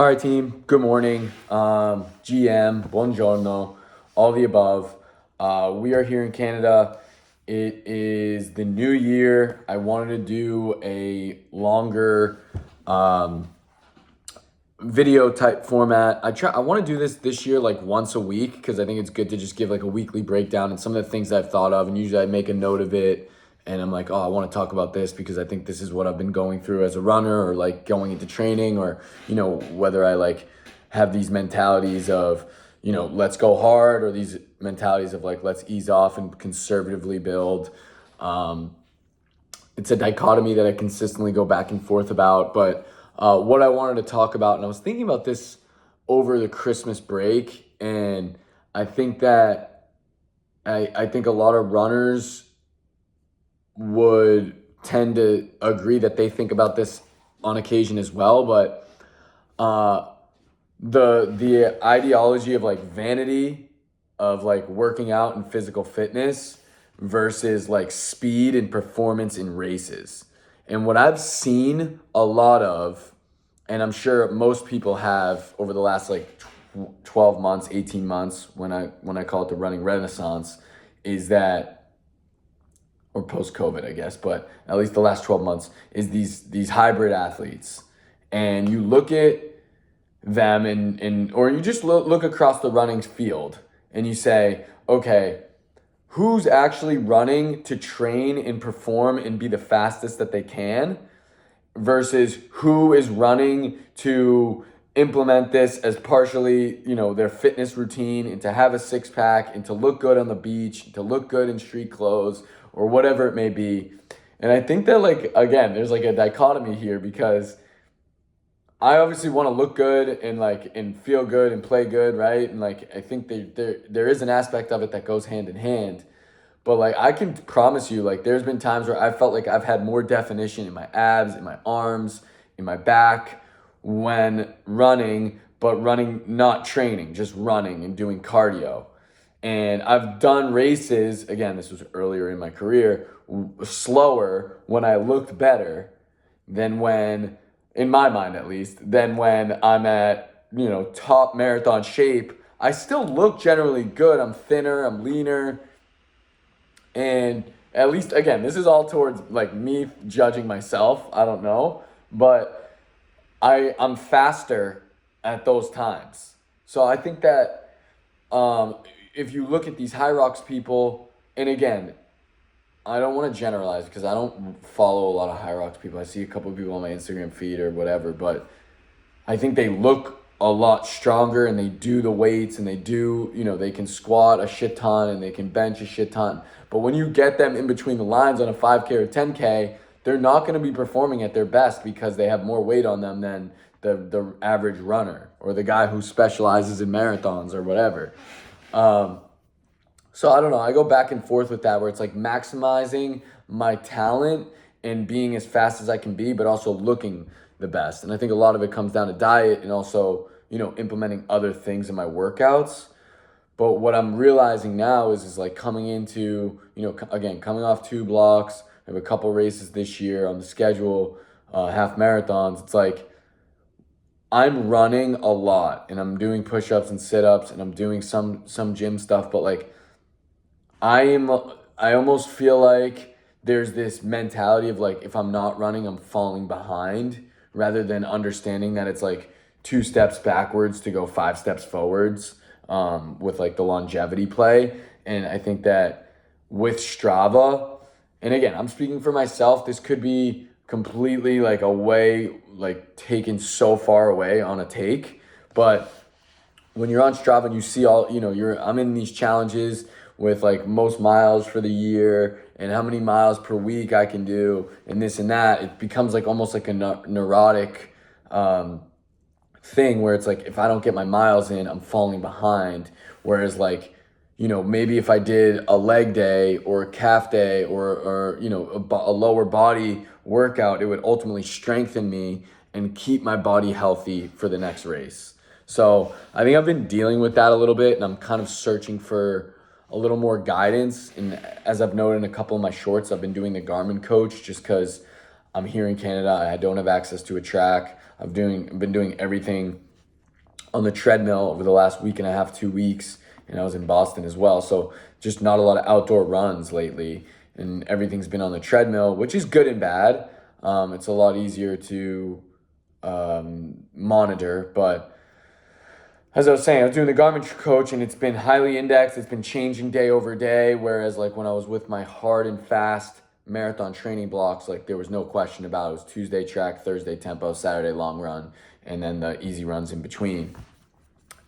All right, team. Good morning. GM, buongiorno, all the above. We are here in Canada. It is the new year. I wanted to do a longer video type format. I want to do this year like once a week because I think it's good to just give like a weekly breakdown and some of the things I've thought of, and usually I make a note of it and I'm like, oh, I want to talk about this because I think this is what I've been going through as a runner, or like going into training, or whether I like have these mentalities of let's go hard, or these mentalities of like let's ease off and conservatively build. It's a dichotomy that I consistently go back and forth about. But what I wanted to talk about, and I was thinking about this over the Christmas break, and I think that I think a lot of runners would tend to agree that they think about this on occasion as well. But the ideology of like vanity, of like working out and physical fitness versus like speed and performance in races. And what I've seen a lot of, and I'm sure most people have over the last like 12 months, 18 months, when I call it the running renaissance, is that, or post-COVID, I guess, but at least the last 12 months, is these hybrid athletes. And you look at them or you just look across the running field and you say, okay, who's actually running to train and perform and be the fastest that they can versus who is running to implement this as partially, their fitness routine, and to have a six pack and to look good on the beach, to look good in street clothes or whatever it may be. And I think that, like, again, there's like a dichotomy here, because I obviously want to look good and feel good and play good, right? And like I think there is an aspect of it that goes hand in hand. But like I can promise you, like there's been times where I felt like I've had more definition in my abs, in my arms, in my back when running, but running, not training, just running and doing cardio. And I've done races, again, this was earlier in my career, slower when I looked better than when, in my mind at least, than when I'm at, top marathon shape. I still look generally good. I'm thinner, I'm leaner. And at least, again, this is all towards like me judging myself. I don't know. But I'm faster at those times. So I think that if you look at these high rocks people, and again, I don't want to generalize because I don't follow a lot of high rocks people. I see a couple of people on my Instagram feed or whatever, but I think they look a lot stronger and they do the weights and they do, they can squat a shit ton and they can bench a shit ton. But when you get them in between the lines on a 5K or 10K, they're not going to be performing at their best because they have more weight on them than the average runner or the guy who specializes in marathons or whatever. So I don't know. I go back and forth with that, where it's like maximizing my talent and being as fast as I can be, but also looking the best. And I think a lot of it comes down to diet and also, implementing other things in my workouts. But what I'm realizing now is like coming into, again, coming off 2 blocks. I have a couple races this year on the schedule, half marathons. It's like I'm running a lot and I'm doing push-ups and sit-ups and I'm doing some gym stuff, but like I almost feel like there's this mentality of like, if I'm not running, I'm falling behind, rather than understanding that it's like 2 steps backwards to go 5 steps forwards, with like the longevity play. And I think that with Strava, and again, I'm speaking for myself, this could be completely like taken so far away on a take, but when you're on Strava and you see all, I'm in these challenges with like most miles for the year and how many miles per week I can do and this and that, it becomes like almost like a neurotic thing where it's like, if I don't get my miles in, I'm falling behind. Whereas like, maybe if I did a leg day or a calf day or a lower body workout, it would ultimately strengthen me and keep my body healthy for the next race. So I think I've been dealing with that a little bit, and I'm kind of searching for a little more guidance. And as I've noted in a couple of my shorts, I've been doing the Garmin coach just because I'm here in Canada. I don't have access to a track. I've been doing everything on the treadmill over the last week and a half, 2 weeks, and I was in Boston as well. So just not a lot of outdoor runs lately, and everything's been on the treadmill, which is good and bad. It's a lot easier to monitor, but as I was saying, I was doing the Garmin coach, and it's been highly indexed. It's been changing day over day. Whereas like when I was with my hard and fast marathon training blocks, like there was no question about it. It was Tuesday track, Thursday tempo, Saturday long run, and then the easy runs in between.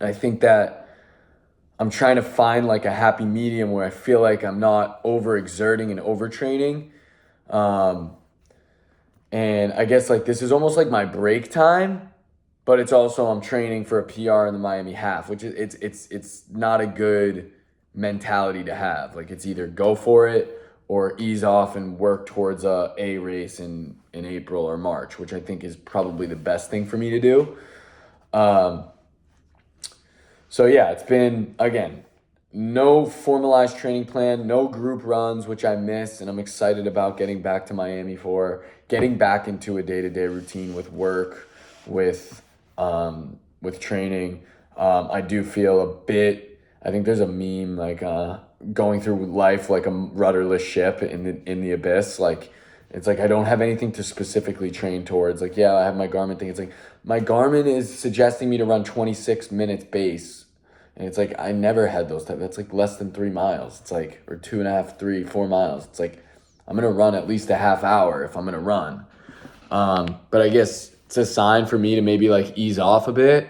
And I think that I'm trying to find like a happy medium where I feel like I'm not overexerting and overtraining. And I guess like this is almost like my break time, but it's also I'm training for a PR in the Miami half, which is it's not a good mentality to have. Like it's either go for it or ease off and work towards a race in April or March, which I think is probably the best thing for me to do. So yeah, it's been, again, no formalized training plan, no group runs, which I miss, and I'm excited about getting back to Miami for getting back into a day-to-day routine with work, with training. I do feel a bit, I think there's a meme like going through life like a rudderless ship in the abyss. Like it's like I don't have anything to specifically train towards. Like, yeah, I have my Garmin thing. It's like my Garmin is suggesting me to run 26 minutes base. And it's like, I never had those type. That's like less than 3 miles. It's like, or 2.5, 3, 4 miles. It's like, I'm going to run at least a half hour if I'm going to run. But I guess it's a sign for me to maybe like ease off a bit,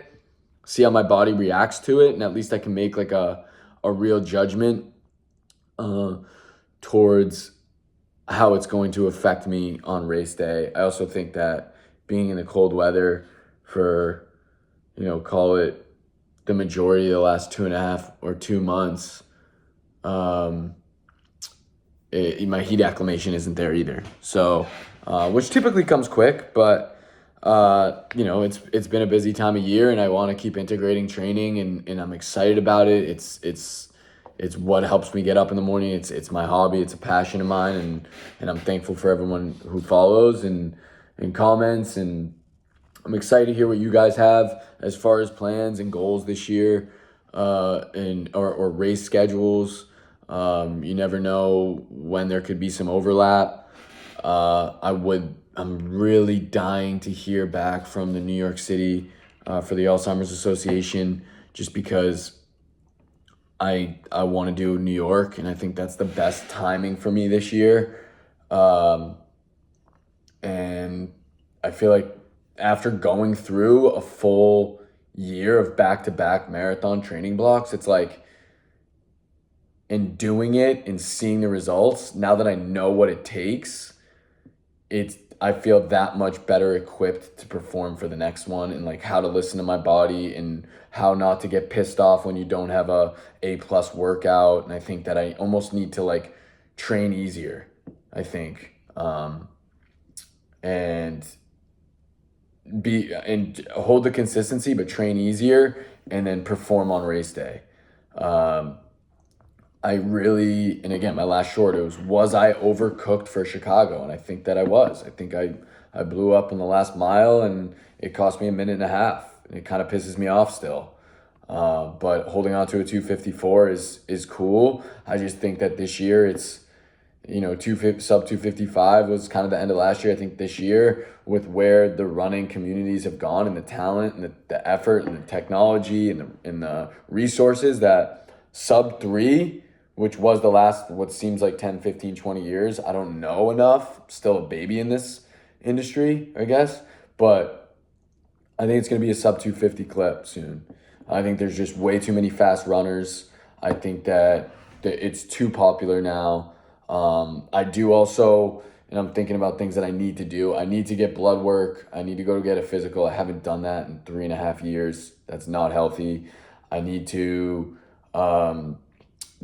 see how my body reacts to it. And at least I can make like a real judgment towards how it's going to affect me on race day. I also think that being in the cold weather for, call it the majority of the last 2.5 or 2 months, my heat acclimation isn't there either. So, which typically comes quick, but it's been a busy time of year, and I want to keep integrating training, and I'm excited about it. It's what helps me get up in the morning. It's my hobby. It's a passion of mine, and I'm thankful for everyone who follows and comments, and I'm excited to hear what you guys have as far as plans and goals this year, or race schedules. You never know when there could be some overlap. I'm really dying to hear back from the New York City for the Alzheimer's Association, just because I want to do New York, and I think that's the best timing for me this year. And I feel like after going through a full year of back-to-back marathon training blocks, it's like, in doing it and seeing the results, now that I know what it takes, I feel that much better equipped to perform for the next one, and like how to listen to my body and how not to get pissed off when you don't have A+ workout. And I think that I almost need to like train easier, I think. And hold the consistency, but train easier, and then perform on race day. And again, my last short, was I overcooked for Chicago? And I think that I was. I think I blew up in the last mile, and it cost me a minute and a half. And it kind of pisses me off still. But holding on to a 254 is cool. I just think that this year it's, sub 255 was kind of the end of last year. I think this year, with where the running communities have gone, and the talent and the effort and the technology and the resources, that sub 3, which was the last, what seems like 10, 15, 20 years, I don't know enough. Still a baby in this industry, I guess. But I think it's going to be a sub 250 clip soon. I think there's just way too many fast runners. I think that it's too popular now. I do also, and I'm thinking about things that I need to do. I need to get blood work. I need to go get a physical. I haven't done that in 3.5 years. That's not healthy. I need to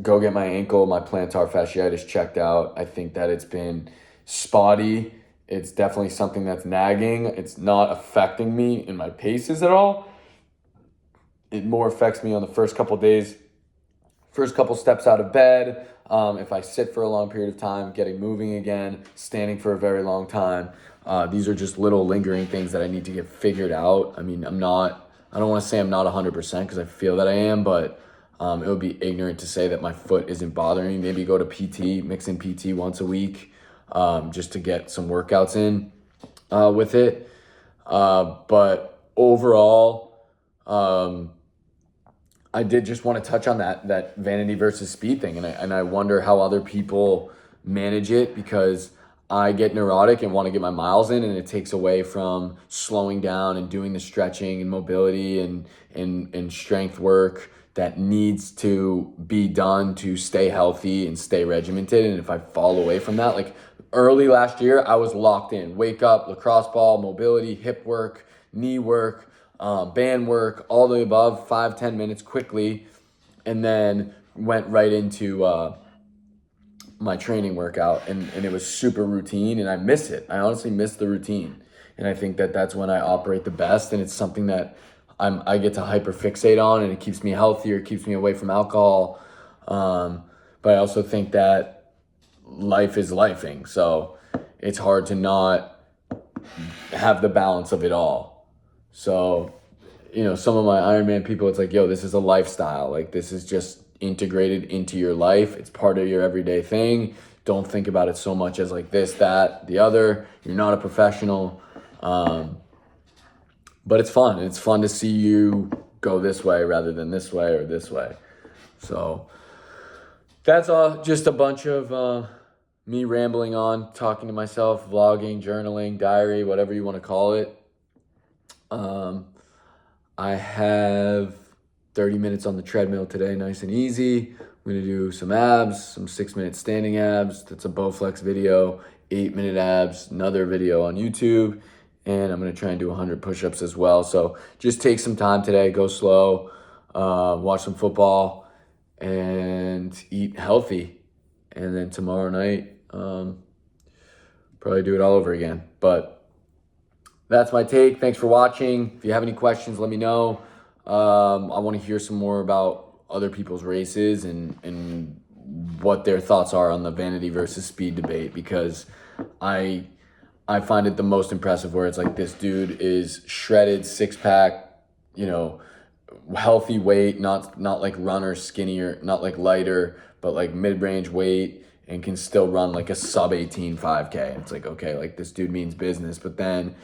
go get my ankle, my plantar fasciitis checked out. I think that it's been spotty. It's definitely something that's nagging. It's not affecting me in my paces at all. It more affects me on the first couple days, first couple steps out of bed. If I sit for a long period of time, getting moving again, standing for a very long time. These are just little lingering things that I need to get figured out. I mean, I'm not I don't want to say I'm not 100% because I feel that I am, but it would be ignorant to say that my foot isn't bothering me. Maybe go to PT, mix in PT once a week, just to get some workouts in with it. But overall, I did just want to touch on that vanity versus speed thing, and I wonder how other people manage it, because I get neurotic and want to get my miles in, and it takes away from slowing down and doing the stretching and mobility and strength work that needs to be done to stay healthy and stay regimented. And if I fall away from that, like early last year, I was locked in. Wake up, lacrosse ball, mobility, hip work, knee work, band work, all the above, 5-10 minutes quickly, and then went right into my training workout, and it was super routine, and I miss it. I honestly miss the routine, and I think that that's when I operate the best, and it's something that I get to hyper fixate on, and it keeps me healthier, it keeps me away from alcohol, but I also think that life is lifing, so it's hard to not have the balance of it all. So, some of my Ironman people, it's like, yo, this is a lifestyle. Like, this is just integrated into your life. It's part of your everyday thing. Don't think about it so much as like this, that, the other. You're not a professional. But it's fun. It's fun to see you go this way rather than this way or this way. So that's all, just a bunch of me rambling on, talking to myself, vlogging, journaling, diary, whatever you want to call it. I have 30 minutes on the treadmill today, nice and easy. I'm going to do some abs, some 6-minute standing abs. That's a Bowflex video, 8-minute abs, another video on YouTube. And I'm going to try and do 100 push-ups as well. So just take some time today, go slow, watch some football, and eat healthy. And then tomorrow night, probably do it all over again. But that's my take. Thanks for watching. If you have any questions, let me know. I want to hear some more about other people's races and what their thoughts are on the vanity versus speed debate, because I find it the most impressive, where it's like, this dude is shredded, 6-pack, healthy weight, not like runner, skinnier, not like lighter, but like mid-range weight, and can still run like a sub-18 5K. It's like, okay, like this dude means business. But then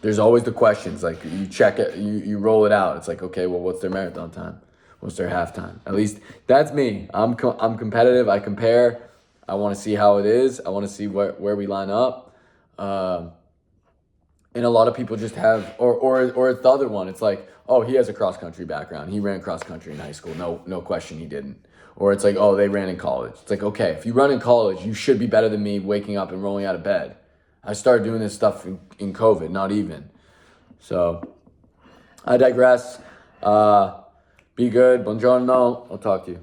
there's always the questions, like you check it, you roll it out. It's like, okay, well, what's their marathon time? What's their half time? At least that's me. I'm competitive. I compare. I want to see how it is. I want to see where we line up. And a lot of people just have, or it's the other one. It's like, oh, he has a cross country background. He ran cross country in high school. No question he didn't. Or it's like, oh, they ran in college. It's like, okay, if you run in college, you should be better than me waking up and rolling out of bed. I started doing this stuff in COVID, not even. So I digress. Be good. Buongiorno. I'll talk to you.